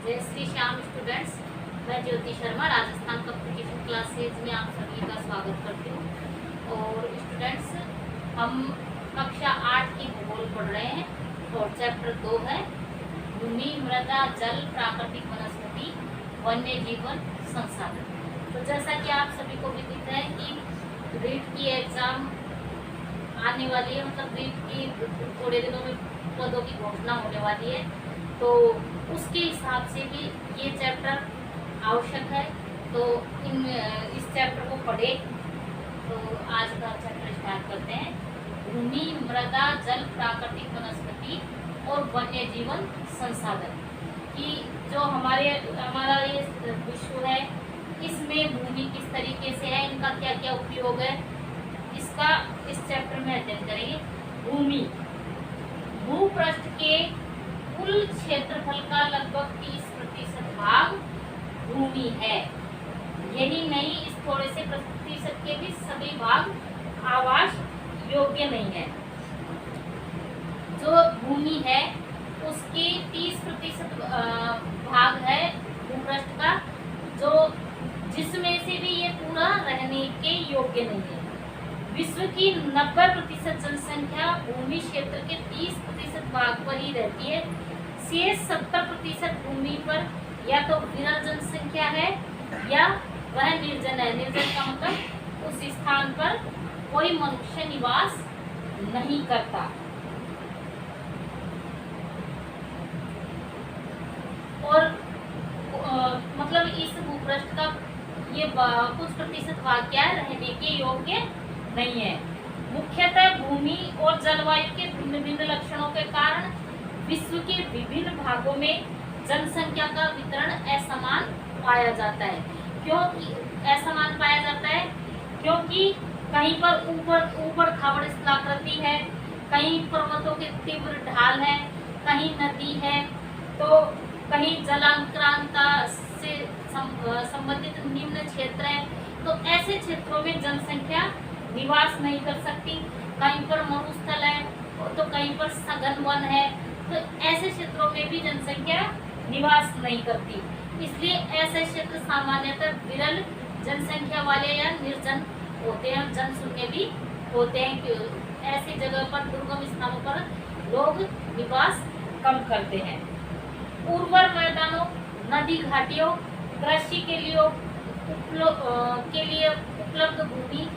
जय श्री श्याम स्टूडेंट्स। मैं Jyoti Sharma Rajasthan communication classes में आप सभी का स्वागत करती हूँ। और स्टूडेंट्स, हम कक्षा 8 की भूगोल पढ़ रहे हैं और चैप्टर 2 है भूमि, मृदा, जल, प्राकृतिक वनस्पति, वन्य जीवन, संसाधन। तो जैसा कि आप सभी को विदित है कि रीट की एग्जाम आने वाली है, मतलब रीट की थोड़े दिनों में पदों की घोषणा होने वाली है, तो उसके हिसाब से भी ये चैप्टर आवश्यक है। तो इस चैप्टर को पढ़े। तो आज का चैप्टर स्टार्ट करते हैं। भूमि, मृदा, जल, प्राकृतिक वनस्पति और वन्य जीवन संसाधन की जो हमारा ये विश्व है, इसमें भूमि किस तरीके से है, इनका क्या क्या उपयोग है, इसका इस चैप्टर में अध्ययन करेंगे। भूमि भूपृष्ठ के कुल क्षेत्रफल का लगभग 30% भाग भूमि है। यही नहीं, इस थोड़े से प्रतिशत के भी सभी भाग आवास योग्य नहीं है। जो भूमि है उसके 30% भाग है भूपृष्ठ का, जो जिसमें से भी ये पूरा रहने के योग्य नहीं है। विश्व की 90% जनसंख्या भूमि क्षेत्र के 30% भाग पर ही रहती है। शेष 70% भूमि पर या तो विरल जनसंख्या है या वह निर्जन है। निर्जन का मतलब उस स्थान पर कोई मनुष्य निवास नहीं करता। और मतलब इस भूपृष्ठ का ये कुछ प्रतिशत भाग क्या है, रहने के योग्य नहीं है। मुख्यतः भूमि और जलवायु के भिन्न भिन्न लक्षणों के कारण विश्व के विभिन्न भागों में जनसंख्या का वितरण असमान पाया जाता है। क्योंकि असमान पाया जाता है क्योंकि कहीं पर ऊपर खाबड़ स्थलाकृति है, कहीं पर्वतों के तीव्र ढाल है, कहीं नदी है, तो कहीं जलांतरांता से संबंधित निम्न क्षेत्र है। तो ऐसे क्षेत्रों में जनसंख्या निवास नहीं कर सकती। कहीं पर मरुस्थल है तो कहीं पर सघन वन है, तो ऐसे क्षेत्रों में भी जनसंख्या निवास नहीं करती। इसलिए ऐसे क्षेत्र सामान्यतः विरल जनसंख्या वाले या निर्जन होते हैं, जनशून्य भी होते हैं। कि ऐसी जगह पर, दुर्गम स्थानों पर लोग निवास कम करते हैं। उर्वर मैदानों, नदी घाटियों, कृषि के लिए उपलब्ध भूमि,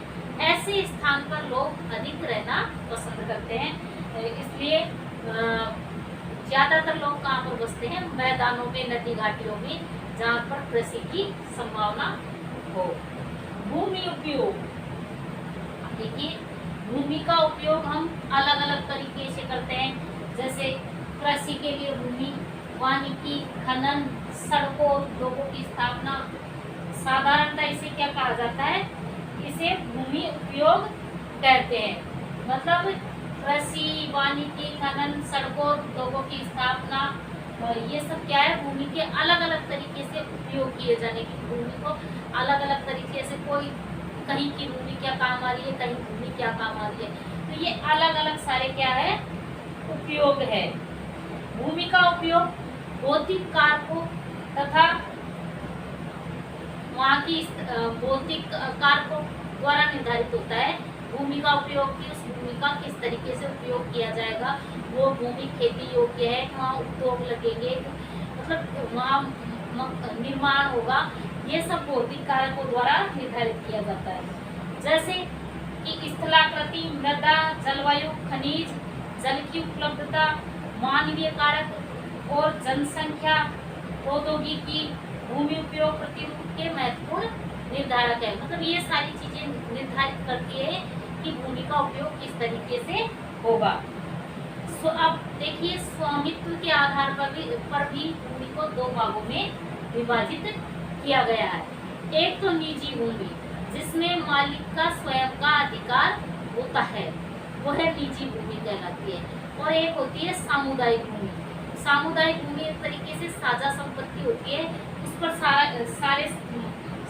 ऐसे स्थान पर लोग अधिक रहना पसंद करते हैं। इसलिए ज्यादातर लोग कहाँ पर बसते हैं, मैदानों में, नदी घाटियों में, जहाँ पर कृषि की संभावना हो। भूमि उपयोग, देखिए भूमि का उपयोग हम अलग अलग तरीके से करते हैं। जैसे कृषि के लिए भूमि, वानिकी, खनन, सड़कों, उद्योगों की स्थापना। साधारणतः इसे क्या कहा जाता है, इसे भूमि उपयोग कहते हैं। मतलब कृषि, वानिकी, खनन, सड़कों, उद्योगों की स्थापना, ये सब क्या है, भूमि के अलग अलग तरीके से उपयोग किए जाने की। भूमि को अलग अलग तरीके से, कोई कहीं की भूमि क्या काम आ रही है, कहीं भूमि क्या काम आ रही है, तो ये अलग अलग सारे क्या है, उपयोग है। भूमि का उपयोग भौतिक कारकों तथा वहाँ की भौतिक कारकों द्वारा निर्धारित होता है। भूमि का उपयोग की, उस भूमि का किस तरीके से उपयोग किया जाएगा, वो भूमि खेती योग्य है, वहाँ उद्योग लगेंगे, मतलब वहाँ निर्माण होगा, ये सब भौतिक कारकों द्वारा निर्धारित किया जाता है। जैसे कि स्थलाकृति, मृदा, जलवायु, खनिज, जल की उपलब्धता, मानवीय कारक और जनसंख्या, प्रौद्योगिकी, भूमि उपयोग प्रतिरूप के महत्वपूर्ण निर्धारक है। मतलब ये सारी चीजें निर्धारित करती है कि भूमि का उपयोग किस तरीके से होगा। अब देखिए, स्वामित्व के आधार पर भी भूमि को दो भागों में विभाजित किया गया है। एक तो निजी भूमि, जिसमें मालिक का स्वयं का अधिकार होता है, वह निजी भूमि कहलाती है। और एक होती है सामुदायिक भूमि। सामुदायिक भूमि एक तरीके से साझा संपत्ति होती है, उस पर सारे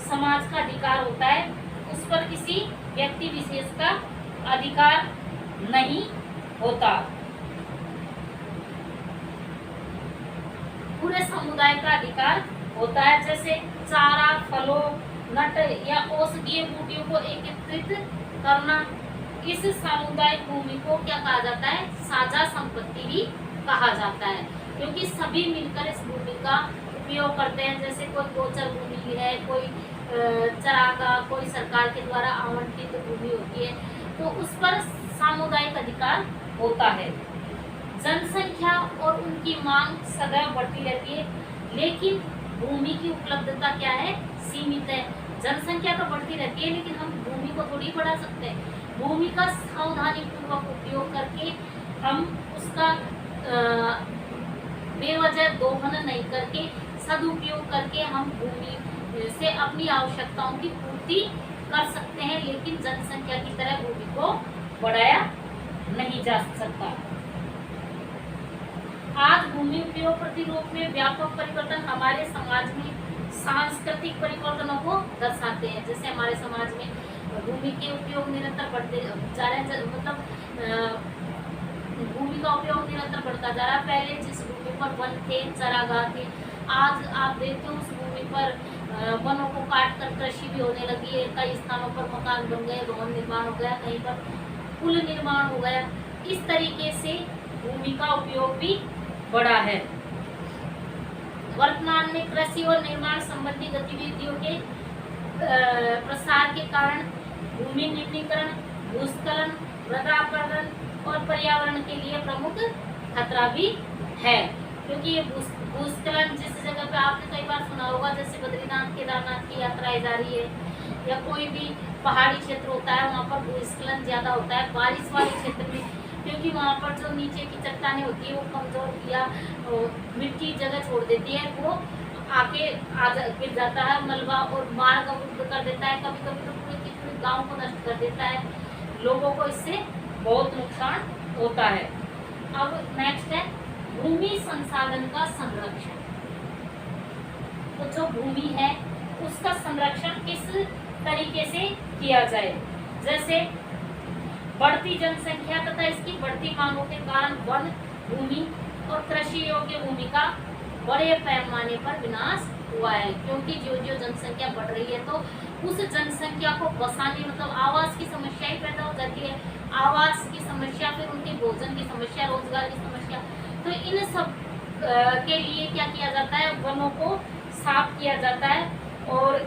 समाज का अधिकार होता है, उस पर किसी व्यक्ति विशेष का अधिकार नहीं होता। पूरे समुदाय का अधिकार होता है। जैसे चारा, फलों, नट या औषधीय बूटियों को एकत्रित करना। इस सामुदायिक भूमि को क्या कहा जाता है? साझा संपत्ति भी कहा जाता है, क्योंकि सभी मिलकर इस भूमि का उपयोग करते हैं। जैसे कोई गोचर भूमि है, कोई चरागाह, कोई सरकार के द्वारा आवंटित भूमि होती है, तो उस पर सामुदायिक अधिकार होता है। जनसंख्या और उनकी मांग सदैव बढ़ती रहती है, लेकिन भूमि की उपलब्धता क्या है? सीमित है। जनसंख्या तो बढ़ती रहती है, लेकिन हम भूमि को थोड़ी बढ़ा सकते हैं। भूमि का सावधानी पूर्वक उपयोग करके हम उसका बेवजह दोहन नहीं करके, सदुपयोग करके हम भूमि से अपनी आवश्यकताओं की पूर्ति कर सकते हैं, लेकिन जनसंख्या की तरह भूमि को बढ़ाया नहीं जा सकता। आज भूमि उपयोग प्रतिरूप में व्यापक परिवर्तन हमारे समाज में सांस्कृतिक परिवर्तनों को दर्शाते हैं। जैसे हमारे समाज में भूमि के उपयोग निरंतर बढ़ते जा रहे हैं, मतलब भूमि का उपयोग निरंतर बढ़ता जा रहा है। पहले जिस भूमि पर वन थे, चरागाह थे, आज आप देखते हो उस भूमि पर वनों को काट कर कृषि भी होने लगी है। कई स्थानों पर मकान बन गए, भवन निर्माण हो गया, कहीं पर पुल निर्माण हो गया। इस तरीके से भूमि का उपयोग भी बढ़ा है। वर्तमान में कृषि और निर्माण संबंधी गतिविधियों के प्रसार के कारण भूमि निम्नीकरण, भूस्खलन, मृदापरण और पर्यावरण के लिए प्रमुख खतरा भी है। क्योंकि ये भूस्खलन जिस जगह पे आपने कई बार सुना होगा, जैसे बद्रीनाथ केदारनाथ की यात्राएं जा रही है, या कोई भी पहाड़ी क्षेत्र होता है, वहाँ पर भूस्खलन ज्यादा होता है। बारिश वाले क्षेत्र में, क्योंकि वहाँ पर जो नीचे की चट्टानें होती है वो कमजोर या मिट्टी जगह छोड़ देती है, वो आके गिर जाता है, मलबा और मार्ग अवरुद्ध कर देता है। कभी कभी तो पूरे गांव को नष्ट कर देता है। लोगों को इससे बहुत नुकसान होता है। अब नेक्स्ट है भूमि संसाधन का संरक्षण। तो जो भूमि है उसका संरक्षण किस तरीके से किया जाए? जैसे बढ़ती जनसंख्या तथा इसकी बढ़ती मांगों के कारण वन भूमि और कृषि योग्य भूमि का बड़े पैमाने पर विनाश हुआ है। क्योंकि जो जो जनसंख्या बढ़ रही है, तो उस जनसंख्या को बसाने, मतलब आवास की समस्या ही पैदा हो जाती है। आवास की समस्या, फिर उनके भोजन की समस्या, रोजगार की समस्या। तो इन सब के लिए क्या किया जाता है? वनों को साफ किया जाता है। और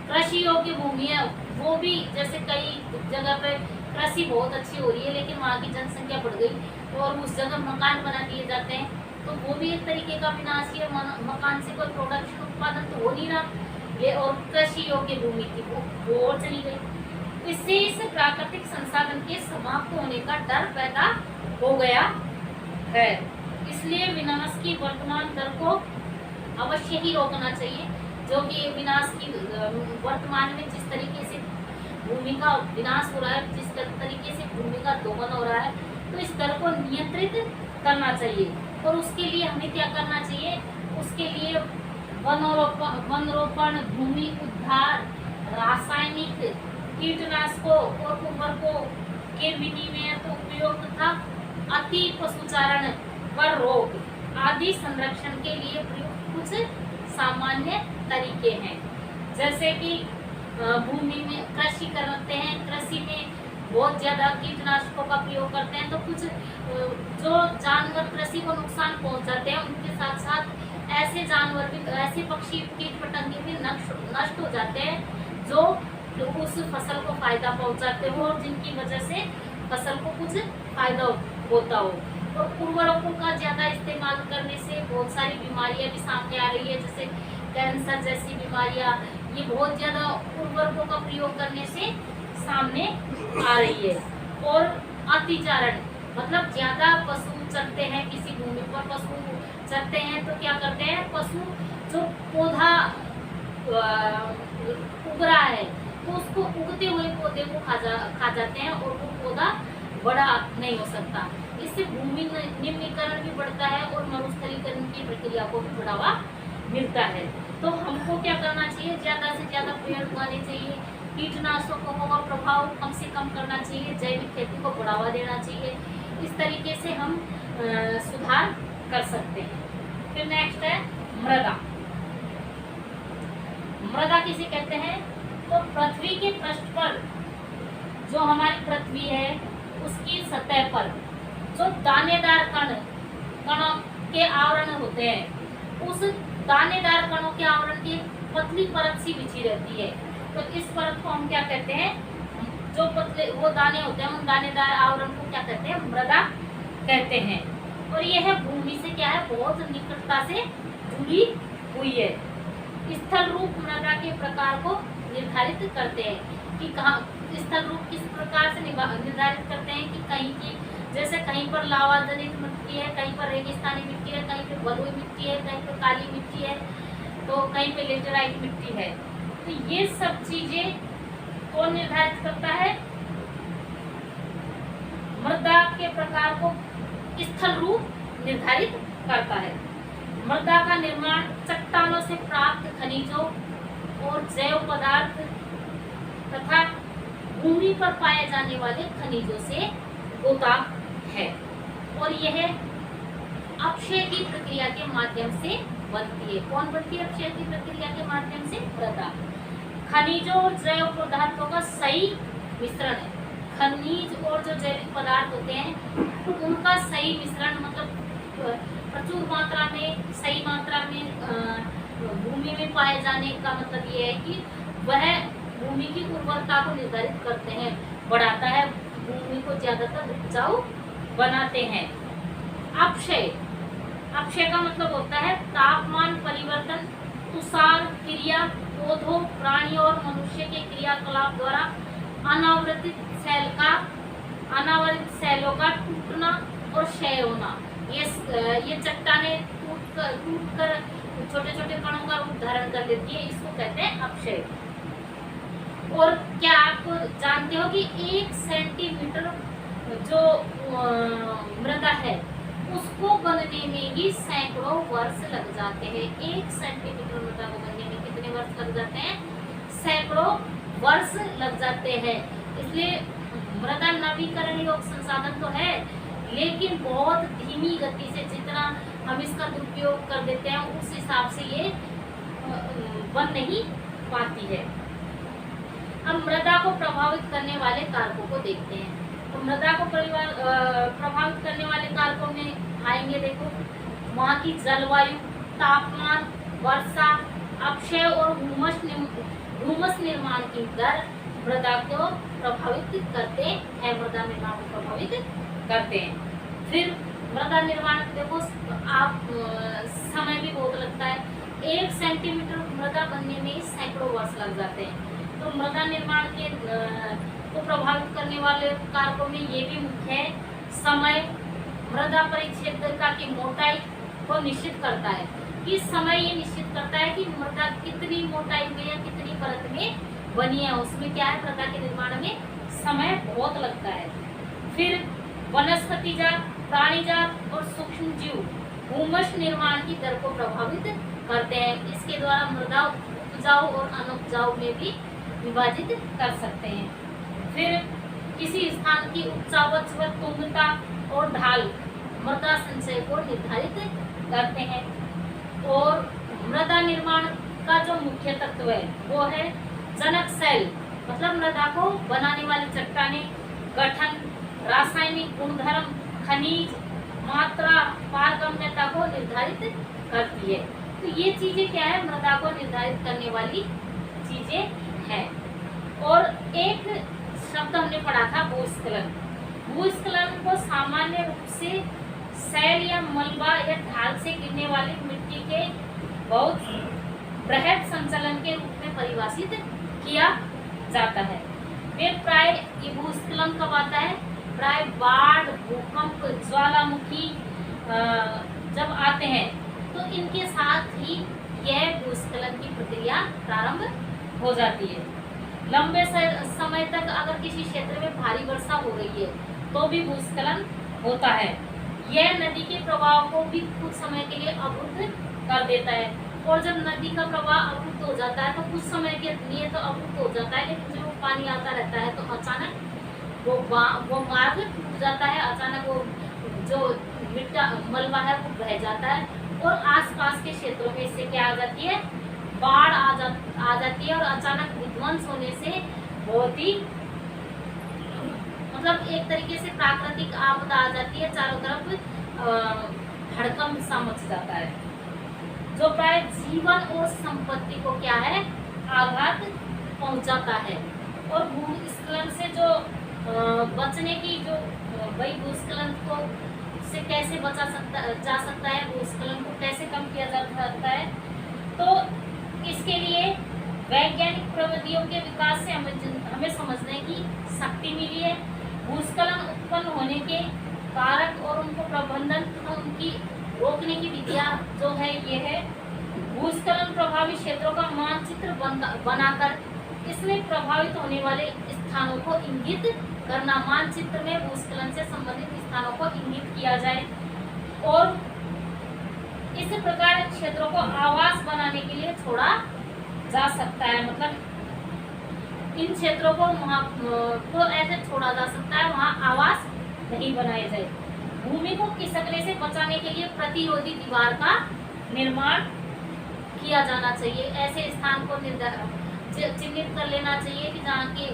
कृषि योग्य भूमि है वो भी, जैसे कई जगह पे कृषि बहुत अच्छी हो रही है, लेकिन वहाँ की जनसंख्या बढ़ गई और उस जगह मकान बना दिए जाते हैं, तो वो भी एक तरीके का विनाश है। मकान से कोई प्रोडक्शन उत्पादन तो हो नहीं रहा, ये और कृषि योग्य भूमि थी वो और चली गई। इससे इस प्राकृतिक संसाधन के समाप्त होने का डर पैदा हो गया है। इसलिए विनाश की वर्तमान दर को अवश्य ही रोकना चाहिए। जो कि विनाश की वर्तमान में जिस तरीके से भूमि का विनाश हो रहा है, जिस तरीके से भूमि का दोहन हो रहा है, तो इस दर को नियंत्रित करना चाहिए। और उसके लिए हमें क्या करना चाहिए? उसके लिए वन रोपण, भूमि उद्धार, रासायनिक कीटनाशकों और उर्वरकों के विनियमित उपयोग तथा अति पशुचारण पर रोक आदि संरक्षण के लिए प्रयुक्त कुछ सामान्य तरीके हैं। जैसे कि भूमि में कृषि करते हैं, कृषि में बहुत ज्यादा कीटनाशकों का प्रयोग करते हैं, तो कुछ जो जानवर कृषि को नुकसान पहुंचाते हैं, उनके साथ साथ ऐसे जानवर भी, ऐसे पक्षी, कीट पतंगे भी नष्ट हो जाते हैं जो उस फसल को फायदा पहुंचाते हो और जिनकी वजह से फसल को कुछ फायदा होता हो। और उर्वरकों का ज्यादा इस्तेमाल करने से बहुत सारी बीमारियां भी सामने आ रही है, जैसे कैंसर जैसी बीमारियां, ये बहुत ज्यादा उर्वरकों का प्रयोग करने से सामने आ रही है। और अतिचारण, मतलब ज्यादा पशु चरते हैं, किसी भूमि पर पशु चरते हैं तो क्या करते हैं, पशु जो पौधा उग रहा है तो उसको उगते हुए पौधे को खा जाते हैं और वो पौधा बड़ा नहीं हो सकता। इससे भूमि निम्नीकरण भी बढ़ता है और मरुस्थलीकरण की प्रक्रिया को भी बढ़ावा मिलता है। तो हमको क्या करना चाहिए? ज्यादा से ज्यादा पेड़ उगाने चाहिए, कीटनाशकों का प्रभाव कम से कम करना चाहिए, जैविक खेती को बढ़ावा देना चाहिए। इस तरीके से हम सुधार कर सकते हैं। फिर नेक्स्ट है मृदा। मृदा किसे कहते हैं? तो पृथ्वी के पृष्ठ पर, जो हमारी पृथ्वी है उसकी सतह पर जो दानेदार कणों के आवरण होते हैं, उस दानेदार कणों के आवरण की पतली परत सी बिछी रहती है। तो इस परत को हम क्या कहते हैं? जो पतले वो दाने होते हैं, उन दानेदार आवरण को क्या कहते हैं? मृदा कहते हैं। और यह भूमि से क्या है? बहुत निकटता से जुड़ी हुई है। स्थल रूप मृदा के प्रकार को निर्धारित करते हैं कि कहाँ स्थल रूप किस प्रकार से निर्धारित करते हैं कि कहीं की, जैसे कहीं पर लावा जनित मिट्टी है, कहीं पर रेगिस्तानी मिट्टी है, कहीं पर बलुई मिट्टी है, कहीं पर काली मिट्टी है, तो कहीं पे लेटेराइट मिट्टी है। तो ये सब चीजें कौन निर्धारित करता है? मृदा के प्रकार को स्थल रूप निर्धारित करता है। मृदा का निर्माण चट्टानों से प्राप्त खनिजों और जैव पदार्थ तथा भूमि पर पाए जाने वाले खनिजों से होता है, और यह अपक्षय की प्रक्रिया के माध्यम से बनती है। कौन बनती है अपक्षय की प्रक्रिया के माध्यम से? मृदा। खनिजों और जैव पदार्थों का सही मिश्रण है। खनिज और जो जैविक पदार्थ होते हैं, तो उनका सही मिश्रण, मतलब प्रचुर मात्रा में, सही मात्रा में भूमि में पाए जाने का मतलब ये है कि वह भूमि की उर्वरता को निर्धारित करते हैं, बढ़ाता है, भूमि को ज्यादातर उपजाऊ बनाते हैं। अपक्षय, अपक्षय का मतलब होता है तापमान परिवर्तन, तुषार क्रिया, पौधों, प्राणियों और मनुष्य के क्रियाकलाप द्वारा अनावृत सेलों का टूटना और क्षय होना। ये चट्टाने टूट कर छोटे छोटे कणों का रूप धारण कर लेती है, इसको कहते हैं अपक्षय। और क्या आप जानते हो कि 1 सेंटीमीटर जो मृदा है उसको बनने में ही सैकड़ों वर्ष लग जाते हैं। 1 सेंटीमीटर मृदा को बनने में कितने वर्ष लग जाते हैं? सैकड़ों वर्ष लग जाते हैं। इसलिए मृदा नवीकरण योग्य संसाधन तो है, लेकिन बहुत धीमी गति से, जितना हम इसका दुरुपयोग कर देते हैं उस हिसाब से ये बन नहीं पाती है। हम मृदा को प्रभावित करने वाले कारकों को देखते हैं। तो मृदा को प्रभावित करने वाले कारकों में आएंगे, देखो, वहाँ की जलवायु, तापमान, वर्षा, अपक्षय और ह्यूमस निर्माण की दर मृदा को प्रभावित करते हैं, मृदा निर्माण को प्रभावित करते हैं। फिर मृदा निर्माण देखो, आप समय भी बहुत लगता है। 1 सेंटीमीटर मृदा बनने में सैकड़ों वर्ष लग जाते हैं। तो मृदा निर्माण के को प्रभावित करने वाले कारकों में ये भी मुख्य है। समय मृदा परिक्षेत्रता की मोटाई को निश्चित करता है, कि समय ये निश्चित करता है कि मृदा कितनी मोटाई में या कितनी परत में बनी है। उसमें क्या है, मृदा के निर्माण में समय बहुत लगता है। फिर वनस्पति जात, प्राणी जात और सूक्ष्म जीव ह्यूमस निर्माण की दर को प्रभावित करते हैं। इसके द्वारा मृदा उपजाऊ और अनुपजाऊ में भी विभाजित कर सकते हैं। फिर किसी स्थान की उपजाऊ व तुंगता और ढाल मृदा संचय को निर्धारित करते हैं। और मृदा निर्माण का जो मुख्य तत्व है वो है जनक सेल, मतलब मृदा को बनाने वाले चट्टाने, गठन, रासायनिक गुणधर्म, खनिज, मात्रा, पारगम्यता को निर्धारित करती है। तो ये चीजें क्या है, मृदा को निर्धारित करने वाली चीजें हैं। और एक शब्द हमने पढ़ा था भूस्खलन। भूस्खलन को सामान्य रूप से सैल या मलबा या ढाल से गिरने वाली मिट्टी के बहुत बृहद संचलन के रूप में परिभाषित किया जाता है। वे प्राय ये भूस्खलन कब आता है, प्राय बाढ़, भूकंप, ज्वालामुखी जब आते हैं तो इनके साथ ही यह भूस्खलन की प्रक्रिया प्रारंभ हो जाती है। लंबे समय तक अगर किसी क्षेत्र में भारी वर्षा हो रही है तो भी भूस्खलन होता है। यह नदी के प्रवाह को भी कुछ समय के लिए अवरुद्ध कर देता है, और जब नदी का प्रवाह अवरुद्ध हो जाता है तो कुछ समय के लिए तो अवरुद्ध हो जाता है, लेकिन जब पानी आता रहता है तो अचानक वो मार्ग टूट जाता है, अचानक वो जो मिट्टा मलबा है वो बह जाता है और आसपास के क्षेत्रों में इससे क्या आ जाती है, बाढ़ आ जाती है और अचानक विध्वंस होने से बहुत ही मतलब एक तरीके से प्राकृतिक आपदा आ जाती है, चारों तरफ हड़कंप सा मच जाता है, जो प्राय जीवन और संपत्ति को क्या है, आघात पहुंचाता है। और भूस्खलन से जो बचने की जो वही भूस्खलन को से कैसे बचा जा सकता है, भूस्खलन को कैसे कम किया जा सकता है, तो इसके लिए वैज्ञानिक प्रविधियों के विकास से हमें समझने की शक्ति मिली है। भूस्खलन उत्पन्न होने के कारक और उनको प्रबंधन तथा उनकी रोकने की विधियां जो है ये है, भूस्खलन प्रभावित क्षेत्रों का मानचित्र बनाकर इसमें प्रभावित होने वाले स्थानों को इंगित करना, मानचित्र में भूस्खलन से संबंधित स्थानों को इंगित किया जाए और इस प्रकार क्षेत्रों को आवास बनाने के लिए छोड़ा जा सकता है। मतलब इन क्षेत्रों को वहाँ तो ऐसे छोड़ा जा सकता है, वहाँ आवास नहीं बनाए जाए। भूमि को खिसकने से बचाने के लिए प्रतिरोधी दीवार का निर्माण किया जाना चाहिए। ऐसे स्थान को चिन्हित कर लेना चाहिए कि जहाँ की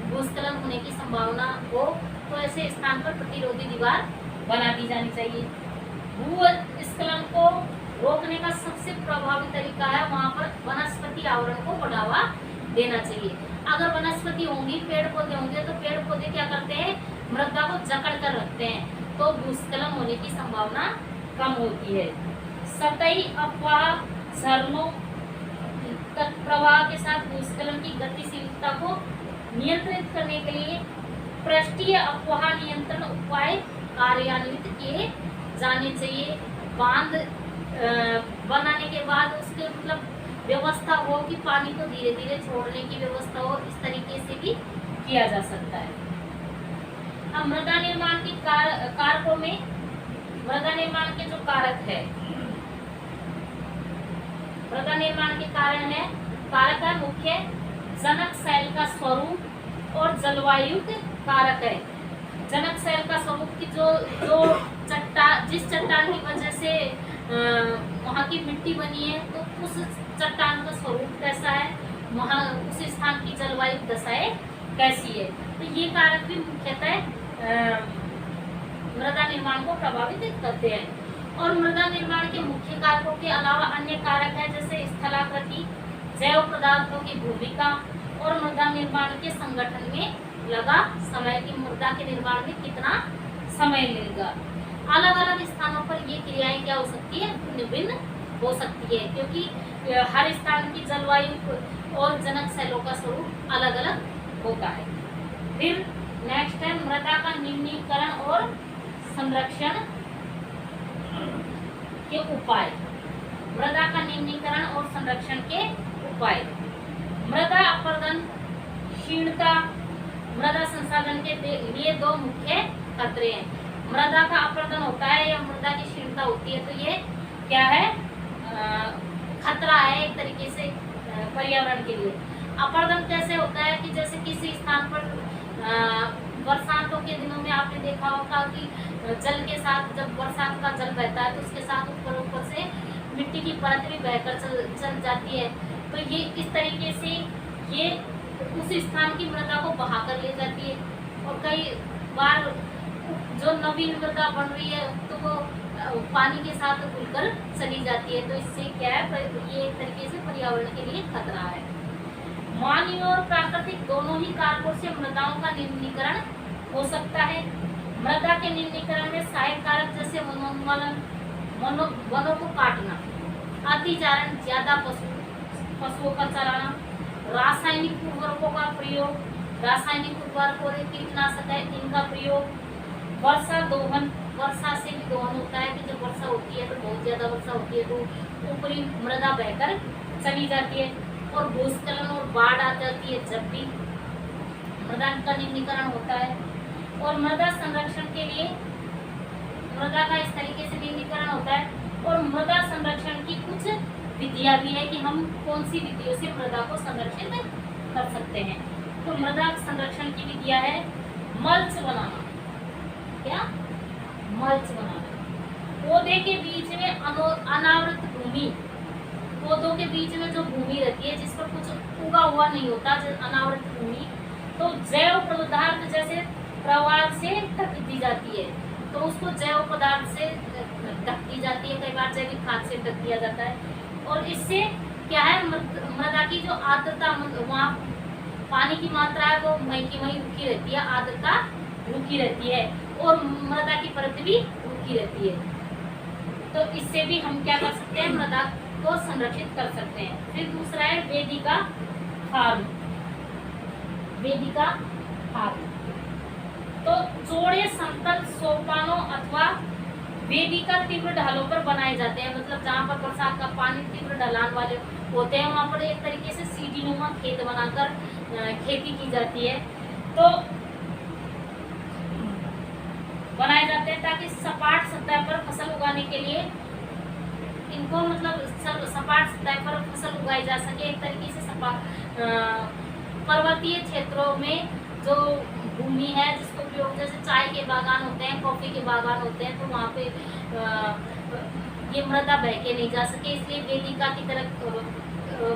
भूस्खलन होने की संभावना हो, तो ऐसे स्थान पर प्रतिरोधी दीवार बना दी जानी चाहिए। भूस्खलन को रोकने का सबसे प्रभावी तरीका है वहाँ पर वनस्पति आवरण को बढ़ावा देना चाहिए। अगर वनस्पति होंगी, पेड़ पौधे होंगे, तो पेड़ पौधे क्या करते हैं, मृदा को जकड़ कर रखते हैं, तो भूस्खलन होने की संभावना कम होती है। सतही अफवाह झरनों प्रवाह के साथ भूस्खलन की गतिशीलता को नियंत्रित करने के लिए पृष्ठीय अफवाह नियंत्रण उपाय कार्यान्वित किए जाने चाहिए। बांध बनाने के बाद उसके मतलब व्यवस्था हो कि पानी को धीरे धीरे छोड़ने की व्यवस्था हो, इस तरीके से भी किया जा सकता है। अब मृदा निर्माण की कारकों में मृदा निर्माण के जो कारक है, मृदा निर्माण के कारक है मुख्य जनक शैल का स्वरूप और जलवायु कारक है। जनक शैल का स्वरूप की जो जिस चट्टान की वजह से वहाँ की मिट्टी बनी है, तो उस चट्टान का स्वरूप कैसा है, वहाँ उस स्थान की जलवायु दशाएं कैसी है, तो ये कारक भी मुख्यतः मृदा निर्माण को प्रभावित करते हैं। और मृदा निर्माण के मुख्य कारकों के अलावा अन्य कारक है, जैसे स्थलाकृति, जैव पदार्थों की भूमिका और मृदा निर्माण के संगठन में लगा समय, की मृदा के निर्माण में कितना समय लगेगा। अलग अलग स्थानों पर ये क्रियाएं क्या हो सकती है, भिन्न भिन्न हो सकती है, क्योंकि हर स्थान की जलवायु और जनक शैलों का स्वरूप अलग अलग होता है। फिर नेक्स्ट है मृदा का निम्नीकरण और संरक्षण के उपाय। मृदा का निम्नीकरण और संरक्षण के उपाय। मृदा अपरदन, क्षीणता मृदा संसाधन के लिए दो मुख्य खतरे हैं। मृदा का अपरदन होता है या मृदा की क्षीणता होती है, तो ये क्या है, खतरा है एक तरीके से पर्यावरण के लिए। अपरदन कैसे होता है कि जैसे किसी स्थान पर बरसातों के दिनों में आपने देखा होगा कि जल के साथ जब बरसात का जल बहता है तो उसके साथ ऊपर से मिट्टी की परत भी बहकर चल जाती है, तो ये इस तरीके से ये उस स्थान की मृदा को बहाकर ले जाती है। और कई बार जो नवीन मृदा बन रही है तो वो पानी के साथ घुलकर चली जाती है, तो इससे क्या है, ये एक तरीके से पर्यावरण के लिए खतरा है। मानवीय और प्राकृतिक दोनों ही कारकों से मृदाओं का निम्नीकरण हो सकता है। मृदा के निम्नीकरण में सहायक कारक जैसे वनोन्मूलन, वनों को काटना, अतिचारण, ज्यादा पशुओं का चराना, रासायनिक उर्वरकों का प्रयोग, रासायनिक उर्वरकों कीटनाशक है इनका प्रयोग, वर्षा दोहन, वर्षा से भी दोहन होता है कि जब वर्षा होती है तो बहुत ज्यादा वर्षा होती है तो ऊपरी मृदा बहकर चली जाती है, और भूस्खलन और बाढ़ आ जाती है जब भी मृदा का निम्नीकरण होता है। और मृदा संरक्षण के लिए मृदा का इस तरीके से निम्नीकरण होता है। और मृदा संरक्षण की कुछ विधियां भी है कि हम कौन सी विधियों से मृदा को संरक्षित कर सकते हैं। तो मृदा संरक्षण की विधियां है मल्च बनाना, क्या मल्च बनाना, पौधे के बीच में अनावृत भूमि, पौधों के बीच में जो भूमि रहती है जिस पर कुछ उगा हुआ नहीं होता, अनावृत भूमि, तो जैव पदार्थ जैसे प्रवाह से ढक दी जाती है, तो उसको जैव पदार्थ से ढक दी जाती है, कई बार जैविक खाद से ढक दिया जाता है। और इससे क्या है, मृदा की जो आर्द्रता, वहाँ पानी की मात्रा है वो वहीं की वहीं रुकी रहती है, आर्द्रता रुकी रहती है और मृदा की परत भी रुकी रहती है। तो इससे भी हम क्या कर सकते हैं, मृदा को संरक्षित कर सकते हैं। फिर दूसरा है वेदिका फार्म। वेदिका फार्म तो चौड़े समतल सोपानों अथवा वेदिका तीव्र ढालों पर बनाए जाते हैं, मतलब जहाँ पर बरसात का पानी तीव्र ढलान वाले होते हैं वहाँ पर एक तरीके से सीढ़ीनुमा खेत बनाकर खेती की जाती है, तो बनाए जाते हैं ताकि सपाट सतह पर फसल उगाने के लिए इनको, मतलब सपाट सतह पर फसल उगाई जा सके। एक तरीके से पर्वतीय क्षेत्रों में जो भूमि है जिसको उपयोग, जैसे चाय के बागान होते हैं, कॉफी के बागान होते हैं, तो वहाँ पे ये मृदा बह के नहीं जा सके, इसलिए वेदिका की तरह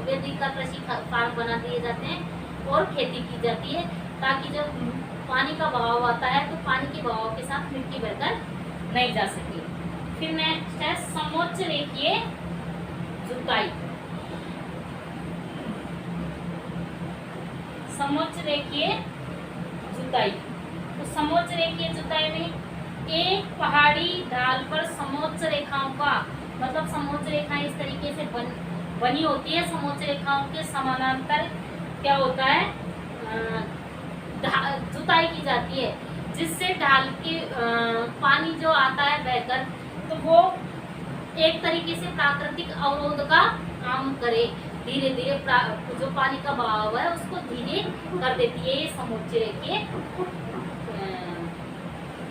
वेदिका कृषि फार्म बना दिए जाते हैं और खेती की जाती है, ताकि जब पानी का बहाव आता है तो पानी के बहाव के साथ मिट्टी बहकर नहीं जा सके। फिर नेक्स्ट है समोच्च रेखीय जुताई। समोच्च रेखीय जुताई, तो समोच्च रेखीय जुताई में एक पहाड़ी ढाल पर समोच्च रेखाओं का, मतलब समोच्च रेखाएं इस तरीके से बनी होती है, समोच्च रेखाओं के समानांतर क्या होता है, जुताई की जाती है, जिससे ढाल के पानी जो आता है बहकर, तो वो एक तरीके से प्राकृतिक अवरोध का काम करे, धीरे धीरे जो पानी का बहाव है उसको धीरे कर देती है ये समोच्च रेखीय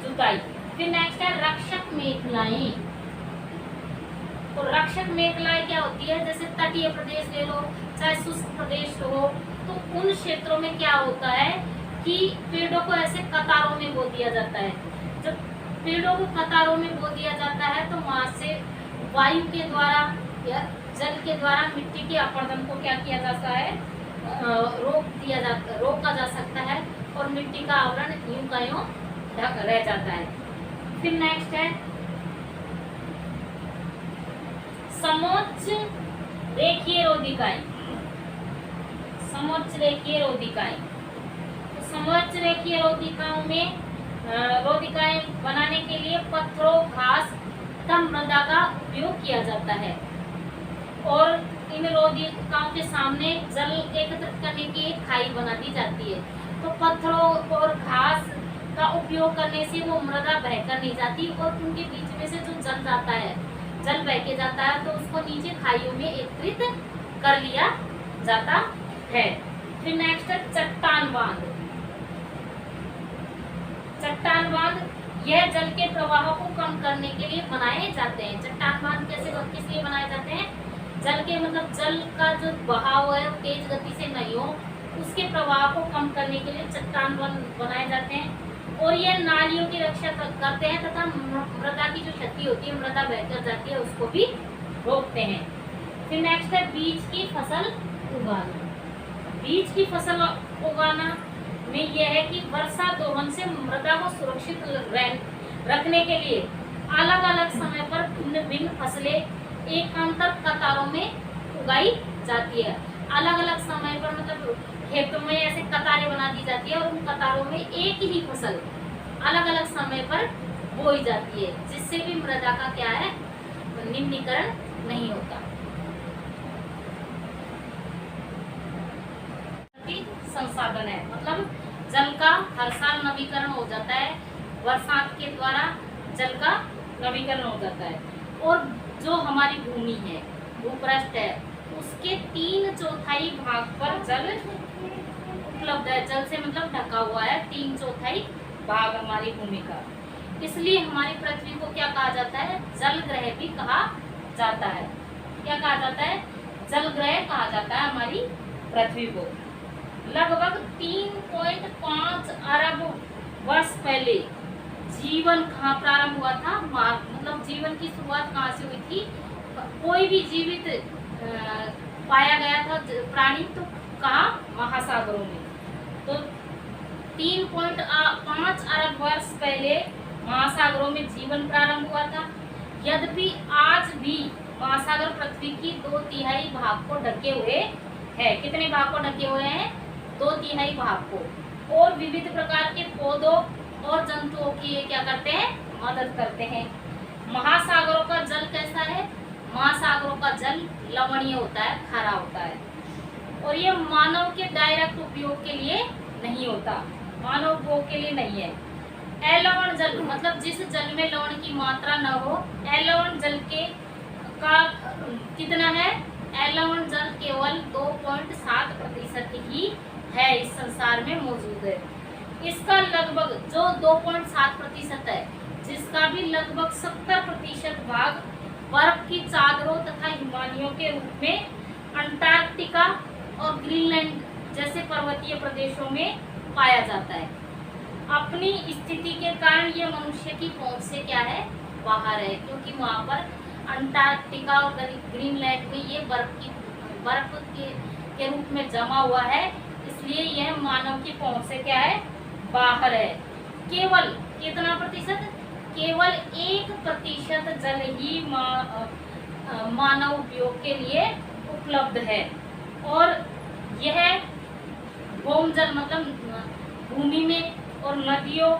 जुताई। फिर नेक्स्ट है रक्षक मेखलाएं। तो रक्षक मेखलाएं क्या होती है, जैसे तटीय प्रदेश ले लो, चाहे शुष्क प्रदेश हो, तो उन क्षेत्रों में क्या होता है कि पेड़ों को ऐसे कतारों में बो दिया जाता है। जब पेड़ों को कतारों में बो दिया जाता है तो वहां से वायु के द्वारा या जल के द्वारा मिट्टी के अपरदन को क्या किया जाता है, रोका जा सकता है और मिट्टी का आवरण यूं का यूं ढक रह जाता है। फिर नेक्स्ट है समोच्च रेखीय रोधिकाएं। समोच्च रेखीय रोधिकाएं, तो समोच्च रेखीय रोधिकाओं में रोधिकाएं बनाने के लिए पत्थरों, घास तथा मृदा का उपयोग किया जाता है और इन रोधिकाओं के सामने जल एकत्रित करने की एक खाई बना दी जाती है। तो पत्थरों और घास का उपयोग करने से वो मृदा बहकर नहीं जाती और उनके बीच में से जो जल जाता है, जल बह के जाता है, तो उसको नीचे खाइयों में एकत्रित कर लिया जाता है। फिर नेक्स्ट है चट्टान बांध। चट्टान बांध यह जल के प्रवाह को कम करने के लिए बनाए जाते हैं। चट्टान बांध कैसे, किस लिए बनाए जाते हैं, जल के, मतलब जल का जो बहाव है वो तेज गति से नहीं हो, उसके प्रवाह को कम करने के लिए चट्टान बांध बनाए जाते हैं और ये नालियों की रक्षा करते हैं तथा मृदा की जो क्षति होती है, मृदा बहकर जाती है, उसको भी रोकते हैं। फिर नेक्स्ट है बीज की फसल उगाना। बीज की फसल उगाना में यह है कि वर्षा दोहन से मृदा को सुरक्षित रखने के लिए अलग अलग समय पर भिन्न भिन्न फसलें एकांतर कतारों में उगाई जाती है। अलग अलग समय पर, मतलब खेतों में ऐसे कतारें बना दी जाती है और उन कतारों में एक ही फसल अलग अलग समय पर बोई जाती है, जिससे भी मृदा का क्या है, निम्नीकरण नहीं होता। संसाधन है, मतलब जल का हर साल नवीकरण हो जाता है, बरसात के द्वारा जल का नवीकरण हो जाता है और जो हमारी भूमि है, भूपृष्ठ है, उसके 3/4 भाग पर जल उपलब्ध है। जल से मतलब ढका हुआ है 3/4 भाग हमारी भूमि का, इसलिए हमारी पृथ्वी को क्या कहा जाता है, जल ग्रह भी कहा जाता है। क्या कहा जाता है, जल ग्रह कहा जाता है हमारी पृथ्वी को। लगभग 3.5 अरब वर्ष पहले जीवन कहाँ प्रारंभ हुआ था, मतलब मतलब जीवन की शुरुआत कहाँ से हुई थी, कोई भी जीवित पाया गया था प्राणी तो कहाँ, महासागरों में। तो 3.5 अरब वर्ष पहले महासागरों में जीवन प्रारंभ हुआ था। यद्यपि आज भी महासागर पृथ्वी की 2/3 भाग को ढके हुए है। कितने भाग को ढके हुए हैं? 2/3 भाग को। और विविध प्रकार के पौधों और जंतुओं की ये क्या करते हैं, मदद करते हैं। महासागरों का जल कैसा है? महासागरों का जल लवणीय होता है, खारा होता है, और ये मानव के डायरेक्ट उपयोग के लिए नहीं होता, मानव उपयोग के लिए नहीं है। अलवण जल मतलब जिस जल में लवण की मात्रा न हो, अलवण जल के का कितना है? अलवण जल केवल 2.7% ही है इस संसार में मौजूद है। इसका लगभग जो 2.7% है, जिसका भी लगभग 70% भाग बर्फ की चादरों तथा हिमालयों के रूप में अंटार्कटिका और ग्रीनलैंड जैसे पर्वतीय प्रदेशों में पाया जाता है। अपनी स्थिति के कारण ये मनुष्य की पहुंच से क्या है, बाहर है, क्योंकि वहां पर अंटार्कटिका और ग्रीनलैंड में ये बर्फ के रूप में जमा हुआ है, इसलिए यह मानव की पहुंच से क्या है, बाहर है। केवल कितना प्रतिशत? केवल 1% जल ही मानव उपयोग के लिए उपलब्ध है, और यह भौम जल मतलब भूमि में और नदियों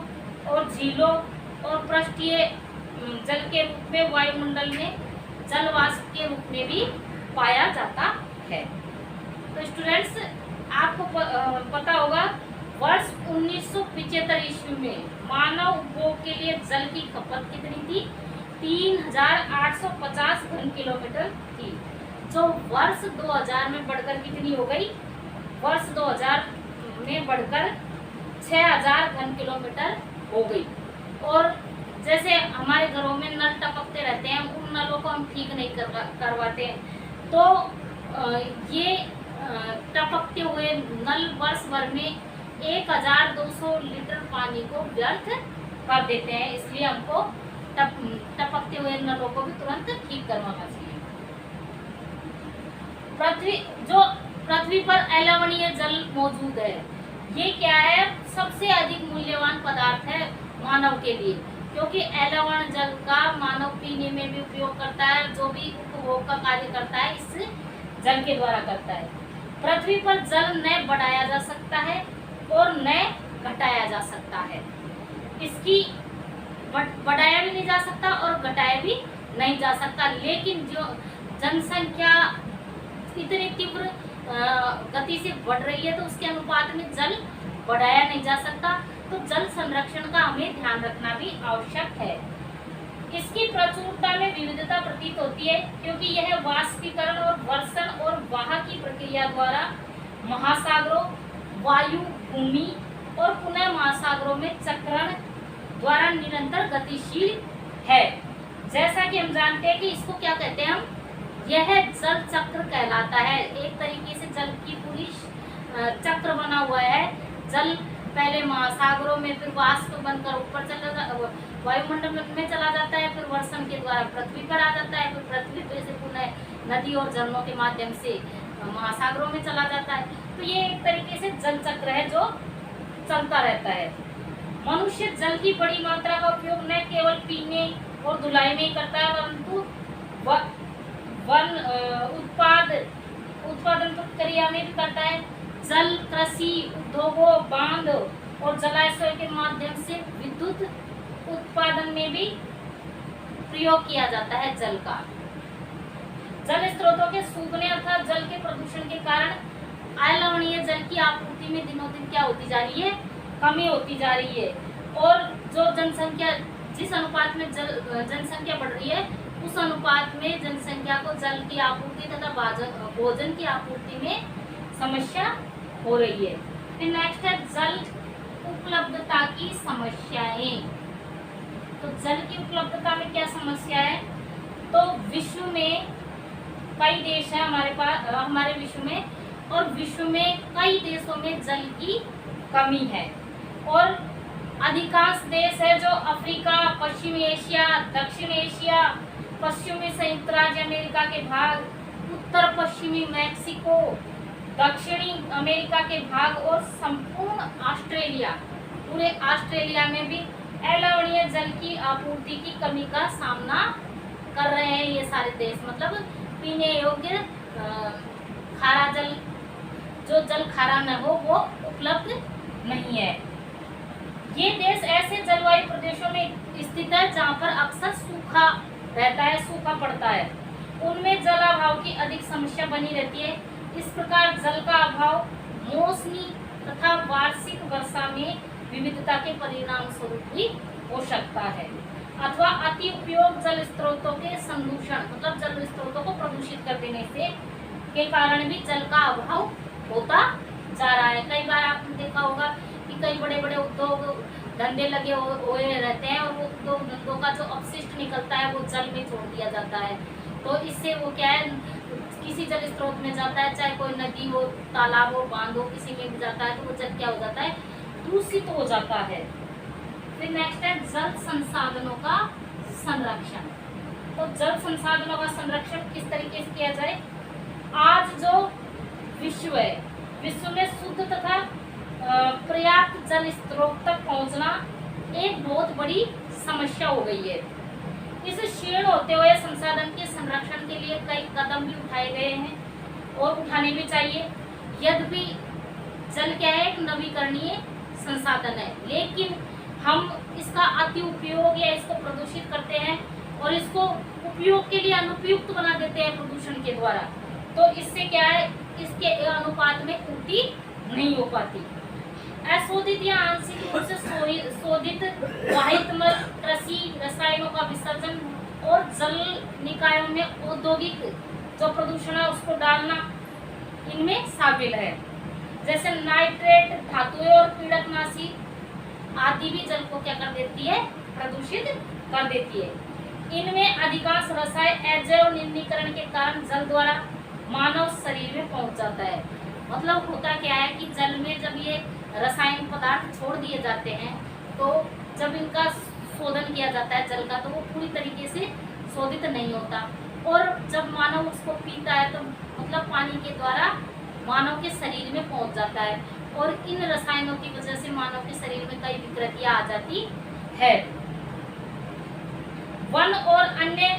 और झीलों और पृष्ठीय जल के रूप में वायुमंडल में जलवाष्प के रूप में भी पाया जाता है। तो स्टूडेंट्स, आपको पता होगा वर्ष 1975 ईस्वी में मानव उपभोग के लिए जल की खपत कितनी थी? 3850 घन किलोमीटर थी, जो वर्ष 2000 में बढ़कर कितनी हो गई? वर्ष 2000 में बढ़कर 6000 घन किलोमीटर हो गई। और जैसे हमारे घरों में नल टपकते रहते हैं, उन नलों को हम ठीक नहीं करवाते हैं, तो ये टपकते हुए नल वर्ष भर में 1200 लीटर पानी को व्यर्थ कर देते हैं। इसलिए हमको टपकते हुए नलों को भी तुरंत ठीक करवाना चाहिए। पृथ्वी पर अलवणीय जल मौजूद है। ये क्या है? सबसे अधिक मूल्यवान पदार्थ है मानव के लिए, क्योंकि अलवण जल का मानव पीने में भी उपयोग करता है, जो भी उपभोग का कार्य करता है इस जल के द्वारा करता है। पृथ्वी पर जल न बढ़ाया जा सकता है और न घटाया जा सकता है। इसकी बढ़ाया भी नहीं जा सकता और घटाया भी नहीं जा सकता, लेकिन जो जनसंख्या इतनी तीव्र गति से बढ़ रही है, तो उसके अनुपात में जल बढ़ाया नहीं जा सकता। तो जल संरक्षण का हमें ध्यान रखना भी आवश्यक है। इसकी प्रचुरता में विविधता प्रतीत होती है, क्योंकि यह वाष्पीकरण और वर्षण और वाह की प्रक्रिया द्वारा महासागरों, वायु, भूमि और पुनः महासागरों में चक्रण द्वारा निरंतर गतिशील है। जैसा कि हम जानते हैं कि इसको क्या कहते हैं हम, यह जल चक्र कहलाता है। एक तरीके से जल की पूरी चक्र बना हुआ है। जल पहले महासागरों में, फिर वाष्प बनकर ऊपर वायुमंडल में चला जाता है, फिर वर्षण के द्वारा पृथ्वी पर आ जाता है, फिर पृथ्वी पर से पुनः नदी और झरनों के माध्यम से महासागरों में चला जाता है। तो ये एक तरीके से जल चक्र है जो चलता रहता है। मनुष्य जल की बड़ी मात्रा का उपयोग न केवल पीने और धुलाई में ही करता है, परंतु वन उत्पादन प्रक्रिया में भी करता है। जल कृषि उद्योगों, बांध और जलाशयों के माध्यम से विद्युत उत्पादन में भी प्रयोग किया जाता है जल का। जल स्रोतों के सूखने अर्थात जल के प्रदूषण के कारण अलवणीय जल की आपूर्ति में दिनों दिन क्या होती जा रही है? कमी होती जा रही है। और जो जनसंख्या, जिस अनुपात में जनसंख्या बढ़ रही है, उस अनुपात में जनसंख्या को जल की आपूर्ति तथा भोजन की आपूर्ति में समस्या हो रही है। फिर नेक्स्ट है जल उपलब्धता की समस्याएं। तो जल की उपलब्धता में क्या समस्या है? तो विश्व में कई देश है हमारे विश्व में, और विश्व में कई देशों में जल की कमी है, और अधिकांश देश है जो अफ्रीका, पश्चिमी एशिया, दक्षिण एशिया, पश्चिमी संयुक्त राज्य अमेरिका के भाग, उत्तर पश्चिमी मैक्सिको, दक्षिणी अमेरिका के भाग और संपूर्ण ऑस्ट्रेलिया, पूरे ऑस्ट्रेलिया में भी अलवणीय जल की आपूर्ति की कमी का सामना कर रहे हैं ये सारे देश। मतलब पीने योग्य खारा जल, जो जल खारा न हो वो उपलब्ध नहीं है। ये देश ऐसे जलवायु प्रदेशों में स्थित है जहाँ पर अक्सर सूखा रहता है, सूखा पड़ता है। उनमें जल अभाव की अधिक समस्या बनी रहती है। इस प्रकार जल का अभाव मौसमी तथा वार्षिक वर्षा में विविधता के परिणाम स्वरूप भी हो सकता है, अथवा अति उपयोग जल स्रोतों के संदूषण, मतलब जल स्रोतों को प्रदूषित कर देने से के कारण भी जल का अभाव होता जा रहा है। कई बार आपने देखा होगा कि कई बड़े बड़े उद्योग धंधे लगे हुए रहते हैं और वो उद्योग धंधों का जो अपशिष्ट निकलता है वो जल में छोड़ दिया जाता है। तो इससे वो क्या है, किसी जल स्रोत में जाता है, चाहे कोई नदी हो, तालाब हो, बांध हो, किसी में भी जाता है तो वो जल क्या हो जाता है, दूषित हो जाता है। फिर नेक्स्ट है जल संसाधनों का संरक्षण। तो जल संसाधनों का संरक्षण किस तरीके से किया जाए। आज जो विश्व है, विश्व में शुद्ध तथा पर्याप्त जल स्रोत तक पहुंचना एक बहुत बड़ी समस्या हो गई है। इस क्षीण होते हुए संसाधन के संरक्षण के लिए कई कदम भी उठाए गए हैं और उठाने भी चाहिए। यद्यपि जल क्या है, एक नवीकरणीय संसाधन है, लेकिन हम इसका अति उपयोग या इसको प्रदूषित करते हैं और इसको उपयोग के लिए अनुपयुक्त बना देते हैं प्रदूषण के द्वारा। तो इससे क्या है, इसके अनुपात में पूर्ति नहीं हो पाती। अशोधित या आंशिक रूप से शोधित वाहित मल, कृषि रसायनों का विसर्जन और जल निकायों में औद्योगिक जो प्रदूषण है उसको डालना इनमें शामिल है। जैसे नाइट्रेट, धातुएं और पीड़कनाशी आदि भी जल को क्या कर देती है, प्रदूषित कर देती है। इनमें अधिकांश रसायन अजैव निर्णीकरण के कारण जल द्वारा मानव शरीर में पहुंच जाता है। मतलब होता क्या है कि जल में जब ये रासायनिक पदार्थ छोड़ दिए जाते हैं तो जब इनका शोधन किया जाता है जल का, तो वो पूरी तरीके से शोधित नहीं होता और जब मानव उसको पीता है तो मतलब पानी के द्वारा मानव के शरीर में पहुंच जाता है और इन रसायनों की वजह से मानव के शरीर में कई विकृतियां आ जाती है। वन और अन्य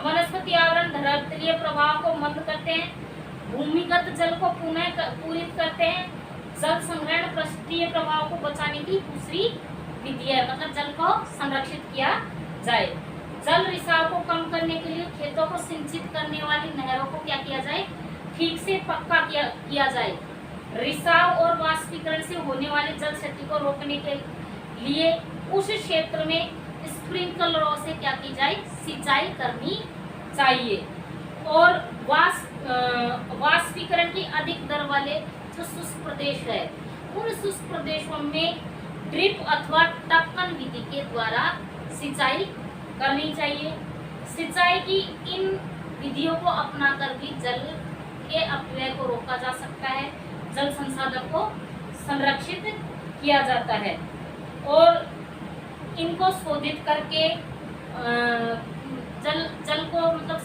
वनस्पति आवरण धरातलीय प्रभाव को मंद करते हैं, भूमिगत जल को पुनः पूरित करते हैं। जल संग्रहण पृष्ठीय प्रभाव को बचाने की दूसरी विधि है, मतलब जल को संरक्षित किया जाए। जल रिसाव को कम करने के लिए खेतों को सिंचित करने वाली नहरों को क्या किया जाए, ठीक से पक्का किया जाए। रिसाव और वाष्पीकरण से होने वाली जल क्षति को रोकने के लिए उस क्षेत्र में स्प्रिंकलरों से क्या की जाए, सिंचाई करनी चाहिए। और वाष्पीकरण की अधिक दर वाले जो शुष्क प्रदेश है उन शुष्क प्रदेशों में ड्रिप अथवा टपकन विधि के द्वारा सिंचाई करनी चाहिए। सिंचाई की इन विधियों को अपनाकर भी जल के अपव्यय को रोका जा सकता है, जल संसाधन को संरक्षित किया जाता है और इनको शोधित करके जल को मतलब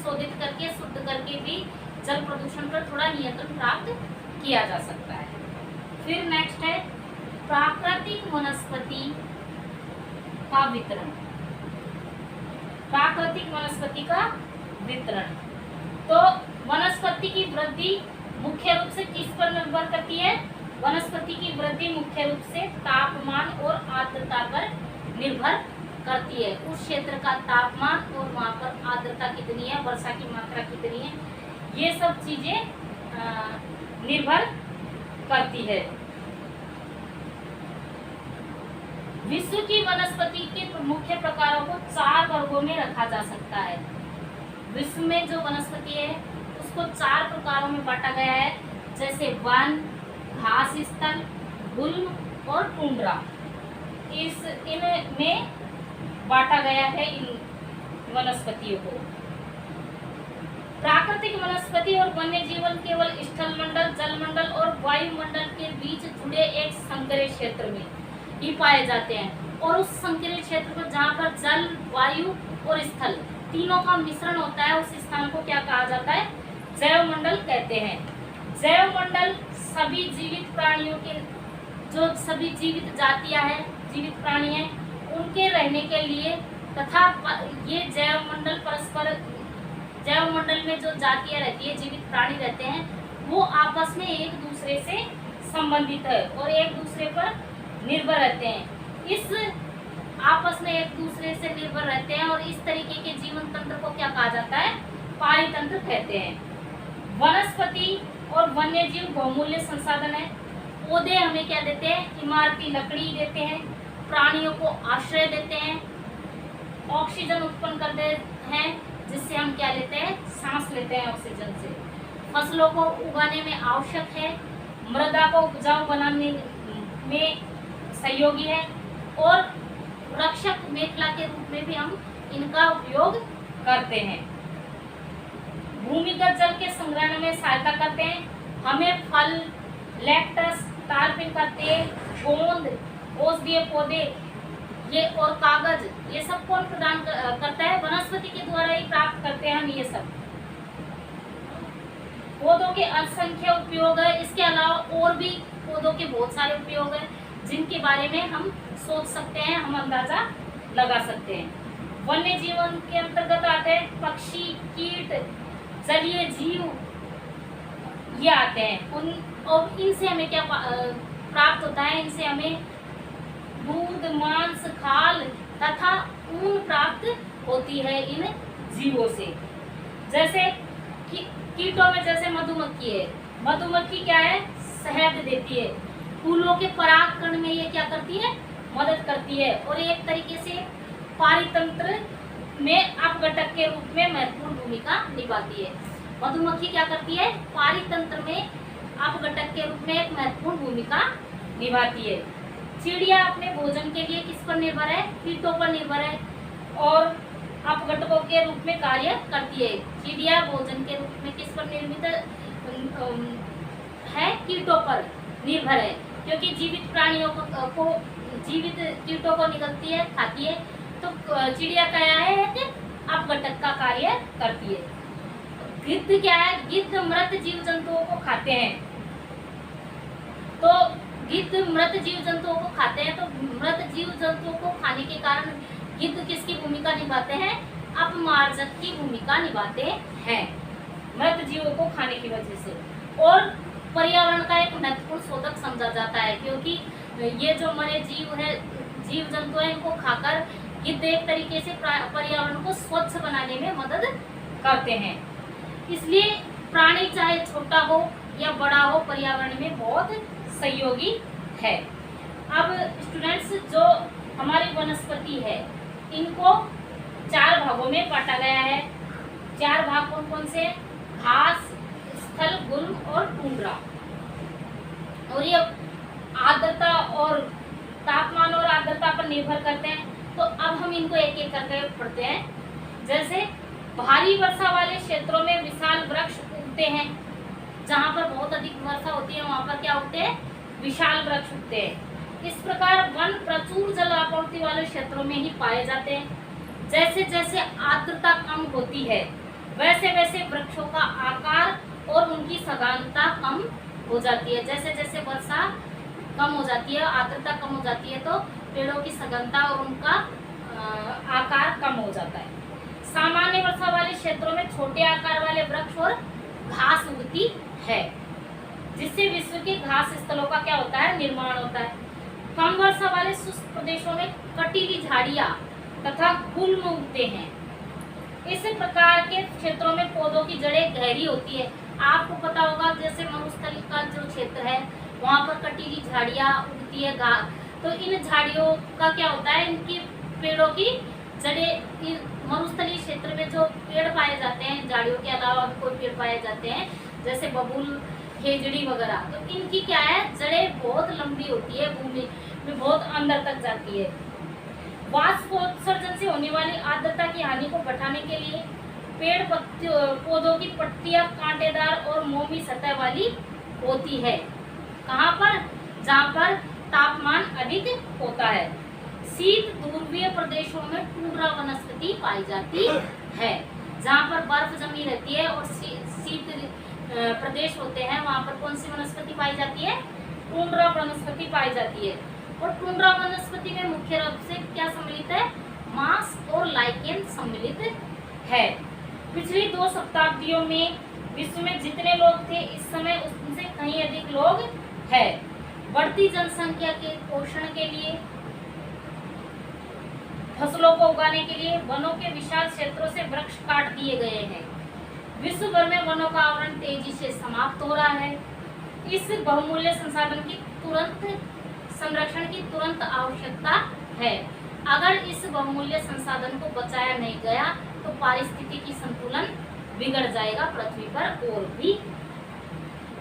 शोधित करके शुद्ध करके भी जल प्रदूषण पर थोड़ा नियंत्रण प्राप्त किया जा सकता है। फिर नेक्स्ट है प्राकृतिक वनस्पति का वितरण। प्राकृतिक वनस्पति का वितरण, तो वनस्पति की वृद्धि मुख्य रूप से किस पर निर्भर करती है, वनस्पति की वृद्धि मुख्य रूप से तापमान और आर्द्रता पर निर्भर करती है। उस क्षेत्र का तापमान और वहाँ पर आर्द्रता कितनी है, वर्षा की मात्रा कितनी है, ये सब चीजें निर्भर करती है। विश्व की वनस्पति के मुख्य प्रकारों को 4 वर्गों में रखा जा सकता है। विश्व में जो वनस्पति है उसको 4 प्रकारों में बांटा गया है, जैसे वन, घास स्थल, गुल्म और टुंड्रा। इनमें बांटा गया है इन वनस्पतियों को। प्राकृतिक वनस्पति और वन्य जीवन केवल स्थल मंडल, जल मंडल और वायुमंडल के बीच जुड़े एक संकरे क्षेत्र में ही पाए जाते हैं। और उस संकरे क्षेत्र पर जहाँ पर जल, वायु और स्थल तीनों का मिश्रण होता है, उस स्थान को क्या कहा जाता है? जैव मंडल कहते हैं। जैव मंडल सभी जीवित प्राणियों के, जो सभी जीवित जातियां हैं, जीवित प्राणी हैं, उनके रहने के लिए तथा ये जैव मंडल परस्पर, जैव मंडल में जो जातियां रहती है, जीवित प्राणी रहते हैं, वो आपस में एक दूसरे से संबंधित है और एक दूसरे पर निर्भर रहते हैं। इस आपस में एक दूसरे से निर्भर रहते हैं और इस तरीके के जीवन तंत्र को क्या कहा जाता है? पारितंत्र कहते हैं। वनस्पति और वन्य जीव बहुमूल्य संसाधन है। पौधे हमें क्या देते हैं? इमारती लकड़ी देते हैं, प्राणियों को आश्रय देते हैं, ऑक्सीजन उत्पन्न करते हैं, जिससे हम क्या लेते हैं? सांस लेते हैं ऑक्सीजन से। फसलों को उगाने में आवश्यक है, मृदा को उपजाऊ बनाने में सहयोगी है और रक्षक मेखला के रूप में भी हम इनका उपयोग करते हैं। भूमिगत जल के संग्रहण में सहायता करते हैं। हमें फल, लैक्टस, तारपीन का तेल, गोंद, औषधीय पौधे ये और कागज, ये सब कौन प्रदान करता है? वनस्पति के द्वारा ही प्राप्त करते हैं हम ये सब। पौधों के असंख्य उपयोग है। इसके अलावा और भी पौधों के बहुत सारे उपयोग है, जिनके बारे में हम सोच सकते हैं, हम अंदाजा लगा सकते हैं। वन्य जीवन के अंतर्गत आते हैं पक्षी, कीट, जलीय जीव, ये आते हैं। और इनसे हमें क्या प्राप्त होता है? इनसे हमें दूध, मांस, खाल तथा ऊन प्राप्त होती है इन जीवों से। जैसे कीटों में जैसे मधुमक्खी है, मधुमक्खी क्या है? शहद देती है। फूलों के परागकण में ये क्या करती है? मदद करती है और एक तरीके से पारितंत्र में अपघटक के रूप में महत्वपूर्ण भूमिका निभाती है। मधुमक्खी क्या करती है? पारितंत्र में अपघटक के रूप में एक महत्वपूर्ण भूमिका निभाती है। चिड़िया अपने भोजन के लिए किस पर निर्भर है? कीटों पर निर्भर है और अपघटकों के रूप में कार्य करती है। चिड़िया भोजन के रूप में किस पर निर्मित है? कीटों पर निर्भर है, क्योंकि जीवित प्राणियों को जीवित कीटों को निगलती है, खाती है। तो चिड़िया क्या है? अपघटक का कार्य करती है। गिद्ध क्या है? गिद्ध मृत जीव जंतुओं को खाते हैं। तो गिद्ध मृत जीव जंतुओं को खाते हैं, तो मृत जीव जंतुओं को खाने के कारण गिद्ध किसकी भूमिका निभाते हैं? अपमार्जक की भूमिका निभाते हैं, मृत जीवों को खाने की वजह से। और पर्यावरण का एक महत्वपूर्ण शोधक समझा जाता है, क्योंकि ये जो मरे जीव है, जीव जंतु है, इनको खाकर गिद्ध एक तरीके से पर्यावरण को स्वच्छ बनाने में मदद करते हैं। इसलिए प्राणी चाहे छोटा हो या बड़ा हो, पर्यावरण में बहुत सहयोगी है। अब स्टूडेंट्स, जो हमारी वनस्पति है, इनको 4 भागों में बांटा गया है। 4 भाग कौन कौन से? घास, स्थल, गुल्म और टुंड्रा। और ये आर्द्रता और तापमान और आर्द्रता पर निर्भर करते हैं। तो अब हम इनको एक एक करके पढ़ते हैं। जैसे भारी वर्षा वाले क्षेत्रों में विशाल वृक्ष उगते हैं। जहाँ पर बहुत अधिक वर्षा होती है, वहाँ पर क्या उगते हैं? विशाल वृक्ष उगते हैं। इस प्रकार वन प्रचुर जल आपूर्ति वाले क्षेत्रों में ही पाए जाते हैं। जैसे जैसे आर्द्रता कम होती है, वैसे वैसे वृक्षों का आकार और उनकी सघनता कम हो जाती है। जैसे जैसे वर्षा कम हो जाती है, आर्द्रता कम हो जाती है, तो पेड़ों की सघनता और उनका आकार कम हो जाता है। सामान्य वर्षा वाले क्षेत्रों में छोटे आकार वाले वृक्ष और घास उगती है, जिससे विश्व के घास स्थलों का क्या होता है? निर्माण होता है। कम वर्षा वाले शुष्क प्रदेशों में कटीली झाड़ियां तथा गुल्म उगते हैं। इस प्रकार के क्षेत्रों में पौधों की जड़ें गहरी होती है। आपको पता होगा, जैसे मरुस्थल का जो क्षेत्र है, वहाँ पर कटीली झाड़ियां उगती है, तो इन झाड़ियों का क्या होता है? इनकी पेड़ों की जड़ें, मरुस्थलीय क्षेत्र में जो पेड़ पाए जाते हैं, झाड़ियों के अलावा भी कोई पेड़ पाए जाते हैं, जैसे बबूल, खेजड़ी वगैरह, तो इनकी क्या है? जड़ें बहुत लंबी होती है, भूमि में बहुत अंदर तक जाती है। वाष्पोत्सर्जन से होने वाली आर्द्रता की हानि को बढ़ाने के लिए पेड़ पौधों की पत्तियां कांटेदार और मोमी सतह वाली होती है। कहाँ पर? जहाँ पर तापमान अधिक होता है। शीत ध्रुवीय प्रदेशों में टुंड्रा वनस्पति पाई जाती है। जहाँ पर बर्फ जमी रहती है और शीत प्रदेश होते हैं, वहाँ पर कौन सी वनस्पति पाई जाती है? टुंड्रा वनस्पति पाई जाती है। और टुंड्रा वनस्पति में मुख्य रूप से क्या सम्मिलित है? मांस और लाइकेन सम्मिलित है। पिछली 2 शताब्दियों में विश्व में जितने लोग थे, इस समय उससे कहीं अधिक लोग हैं। बढ़ती जनसंख्या के पोषण के लिए, फसलों को उगाने के लिए वनों के विशाल क्षेत्रों से वृक्ष काट दिए गए हैं। विश्व भर में वनों का आवरण तेजी से समाप्त हो रहा है। इस बहुमूल्य संसाधन की तुरंत संरक्षण की तुरंत आवश्यकता है। अगर इस बहुमूल्य संसाधन को बचाया नहीं गया तो पारिस्थितिकी संतुलन बिगड़ जाएगा पृथ्वी पर और भी।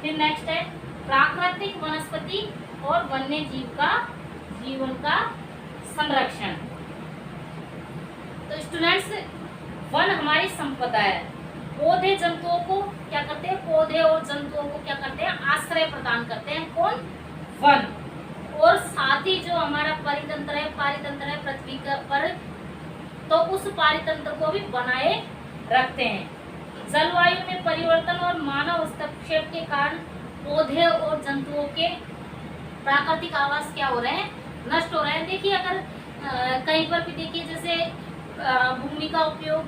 फिर नेक्स्ट है प्राकृतिक वनस्पति और वन्य जीव का जीवन का संरक्षण। तो स्टूडेंट्स, वन हमारी संपदा है। पौधे जंतुओं को क्या करते हैं? पौधे और जंतुओं को क्या करते हैं? आश्रय प्रदान करते हैं। कौन? वन। और साथ ही जो हमारा पारितंत्र है पृथ्वी पर, तो उस पारितंत्र को भी बनाए रखते हैं। जलवायु में परिवर्तन और मानव हस्तक्षेप के कारण पौधे और जंतुओं के प्राकृतिक आवास क्या हो रहे हैं? नष्ट हो रहे हैं। देखिए, अगर कहीं पर भी देखिए, जैसे भूमि का उपयोग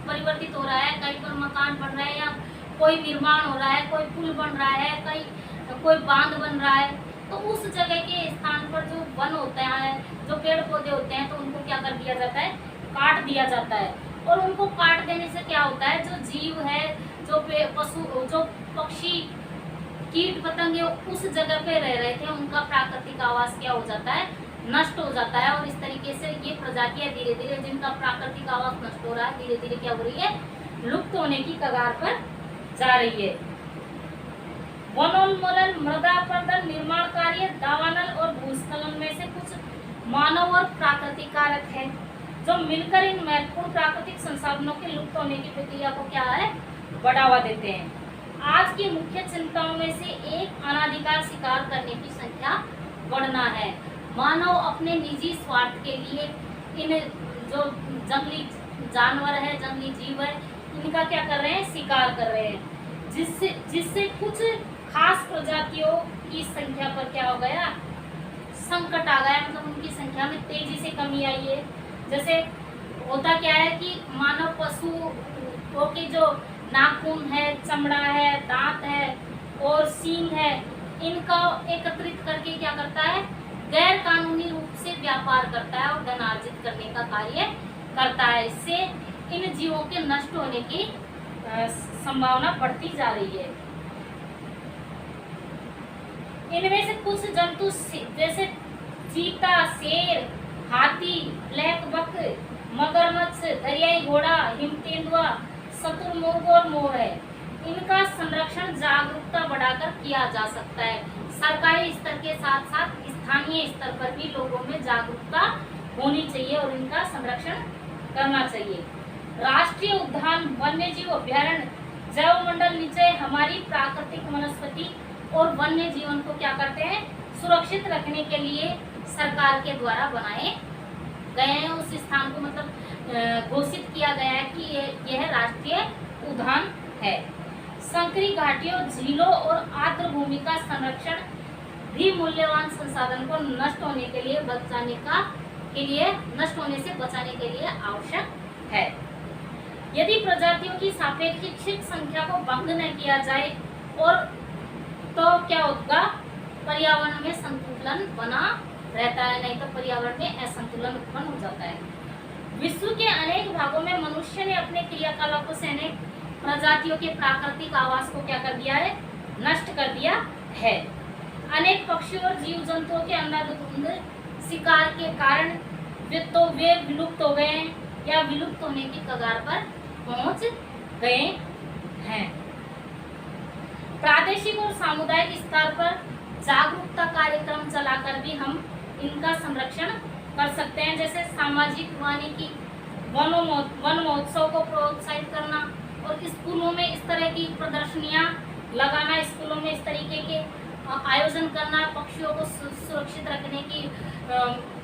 परिवर्तित हो रहा है, कहीं पर मकान बन रहा है या कोई निर्माण हो रहा है, कोई पुल बन रहा है, कहीं कोई बांध बन रहा है, तो उस जगह के स्थान पर जो वन होता है, जो पेड़ पौधे होते हैं, तो उनको क्या कर दिया जाता है? काट दिया जाता है। और उनको काट देने से क्या होता है? जो जीव है, जो पशु, जो पक्षी, कीट पतंगे उस जगह पे रह रहे थे, उनका प्राकृतिक आवास क्या हो जाता है? नष्ट हो जाता है। और इस तरीके से ये प्रजातियां धीरे धीरे, जिनका प्राकृतिक आवास नष्ट हो रहा है, धीरे धीरे क्या हो रही है? लुप्त होने की कगार पर जा रही है। वनोन्मूलन, मृदा अपरदन, निर्माण कार्य, दावानल और भूस्खलन में से कुछ मानव और प्राकृतिक कारक है जो मिलकर इन महत्वपूर्ण प्राकृतिक संसाधनों के लुप्त होने की प्रक्रिया को क्या है? बढ़ावा देते हैं। आज की मुख्य चिंताओं में से एक अनाधिकार शिकार करने की संख्या बढ़ना है। मानव अपने निजी स्वार्थ के लिए इन जो जंगली जानवर है, जंगली जीव है, इनका क्या कर रहे हैं? शिकार कर रहे हैं, जिससे कुछ खास प्रजातियों की संख्या पर क्या हो गया? संकट आ गया। मतलब उनकी संख्या में तेजी से कमी आई है। जैसे होता क्या है कि मानव पशुओं के जो नाखून है, चमड़ा है, दांत है और सींग है, इनका एकत्रित करके क्या करता है? गैर कानूनी रूप से व्यापार करता है और धन अर्जित करने का कार्य करता है। इससे इन जीवों के नष्ट होने की संभावना बढ़ती जा रही है। इनमें से कुछ जंतु जैसे चीता, शेर, हाथी, ब्लैक बक, मगरमच्छ, दरियाई घोड़ा, हिमतेंदुआ, शुतुरमुर्ग और मोर है। इनका संरक्षण जागरूकता बढ़ाकर किया जा सकता है। सरकारी स्तर के साथ साथ स्थानीय स्तर पर भी लोगों में जागरूकता होनी चाहिए और इनका संरक्षण करना चाहिए। राष्ट्रीय उद्यान, वन्य जीव अभ्यारण्य, जैव मंडल निचय हमारी प्राकृतिक वनस्पति और वन्य जीवन को क्या करते हैं? सुरक्षित रखने के लिए सरकार के द्वारा बनाए गए हैं। उस स्थान को मतलब घोषित किया गया है कि यह राष्ट्रीय उद्यान है। संकरी घाटियों, झीलों और आर्द्र भूमि का संरक्षण भी मूल्यवान संसाधन को नष्ट होने से बचाने के लिए आवश्यक है। यदि प्रजातियों की सापेक्षिक संख्या को भंग न किया जाए और तो क्या होगा? पर्यावरण में संतुलन बना रहता है, नहीं तो पर्यावरण में असंतुलन उत्पन्न हो जाता है। विश्व के अनेक भागों में मनुष्य ने अपने क्रियाकलापों से अनेक प्रजातियों के प्राकृतिक आवास को क्या कर दिया है? नष्ट कर दिया है। अनेक पक्षियों और जीव जंतुओं के अंधाधुंध शिकार के कारण वे विलुप्त हो गए हैं या विलुप्त होने की कगार पर पहुंच गए हैं। प्रादेशिक और सामुदायिक स्तर पर जागरूकता कार्यक्रम चलाकर भी हम इनका संरक्षण कर सकते हैं। जैसे सामाजिक वानिकी, वन महोत्सव को प्रोत्साहित करना, स्कूलों में इस तरह की प्रदर्शनियां लगाना, स्कूलों में इस तरीके के आयोजन करना, पक्षियों को सुरक्षित रखने की,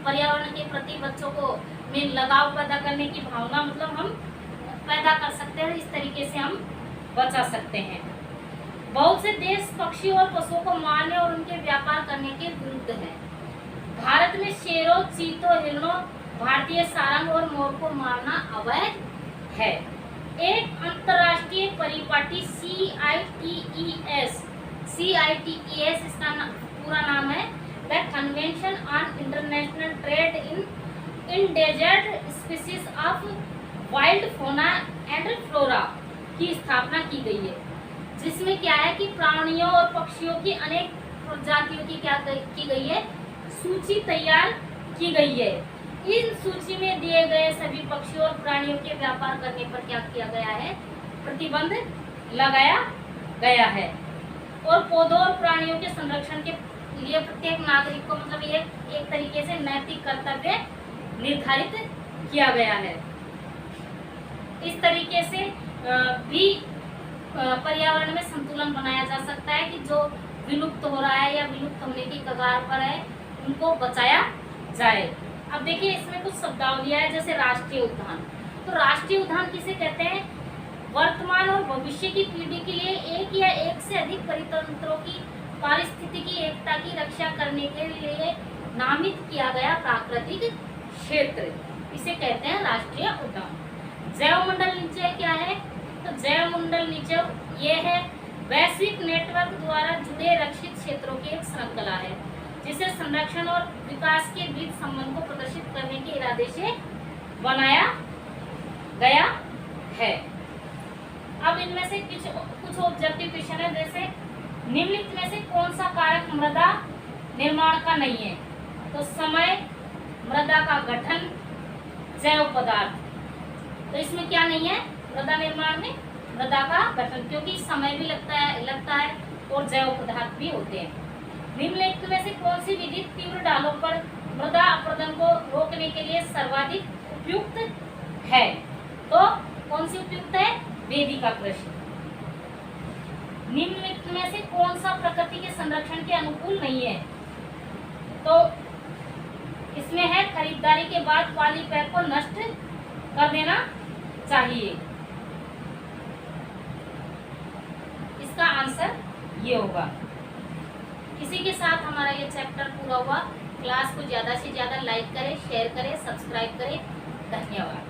पर्यावरण के प्रति बच्चों को में लगाव पैदा करने की भावना मतलब हम पैदा कर सकते हैं। इस तरीके से हम बचा सकते हैं। बहुत से देश पक्षियों और पशुओं को मारने और उनके व्यापार करने के विरुद्ध हैं। भारत में शेरों, चीतों, हिरणों, भारतीय सारंग और मोर को मारना अवैध है। एक अंतर्राष्ट्रीय परिपाटी CITES इसका पूरा नाम है, the convention on international trade in endangered species of wild fauna and flora की स्थापना की गई है, जिसमें क्या है कि प्राणियों और पक्षियों की अनेक प्रजातियों की क्या की गई है, सूची तैयार की गई है। इन सूची में दिए गए सभी पक्षियों और प्राणियों के व्यापार करने पर क्या किया गया है, प्रतिबंध लगाया गया है। और पौधों और प्राणियों के संरक्षण के लिए प्रत्येक नागरिक को मतलब एक तरीके से नैतिक कर्तव्य निर्धारित किया गया है। इस तरीके से भी पर्यावरण में संतुलन बनाया जा सकता है कि जो विलुप्त हो रहा है या विलुप्त होने की कगार पर है उनको बचाया जाए। अब देखिए इसमें कुछ शब्दावलियां है, जैसे राष्ट्रीय उद्यान। तो राष्ट्रीय उद्यान किसे कहते हैं? वर्तमान और भविष्य की पीढ़ी के लिए एक या एक से अधिक परितंत्रों की पारिस्थितिकी एकता की रक्षा करने के लिए नामित किया गया प्राकृतिक क्षेत्र, इसे कहते हैं राष्ट्रीय उद्यान। जैवमंडल निचय क्या है? तो जैवमंडल निचय ये है वैश्विक नेटवर्क द्वारा जुड़े रक्षित क्षेत्रों की एक श्रृंखला है, जिसे संरक्षण और विकास के बीच संबंध को प्रदर्शित करने के इरादे से बनाया गया है। अब इनमें से कुछ ऑब्जेक्टिव क्वेश्चन है, जैसे निम्नलिखित में से कौन सा कारक मृदा निर्माण का नहीं है? तो समय, मृदा का गठन, जैव पदार्थ। तो इसमें क्या नहीं है मृदा निर्माण में? मृदा का गठन, क्योंकि समय भी लगता है और जैव पदार्थ भी होते हैं। निम्नलिखित में से कौन सी विधि तीव्र ढालों पर मृदा अपरदन को रोकने के लिए सर्वाधिक उपयुक्त है? तो कौन सी उपयुक्त है? वेदिका कृषि। निम्नलिखित में से कौन सा प्रकृति के संरक्षण के अनुकूल नहीं है? तो इसमें है खरीदारी के बाद पॉली बैग को नष्ट कर देना चाहिए। इसका आंसर ये होगा। इसी के साथ हमारा ये चैप्टर पूरा हुआ। क्लास को ज़्यादा से ज़्यादा लाइक करें, शेयर करें, सब्सक्राइब करें। धन्यवाद।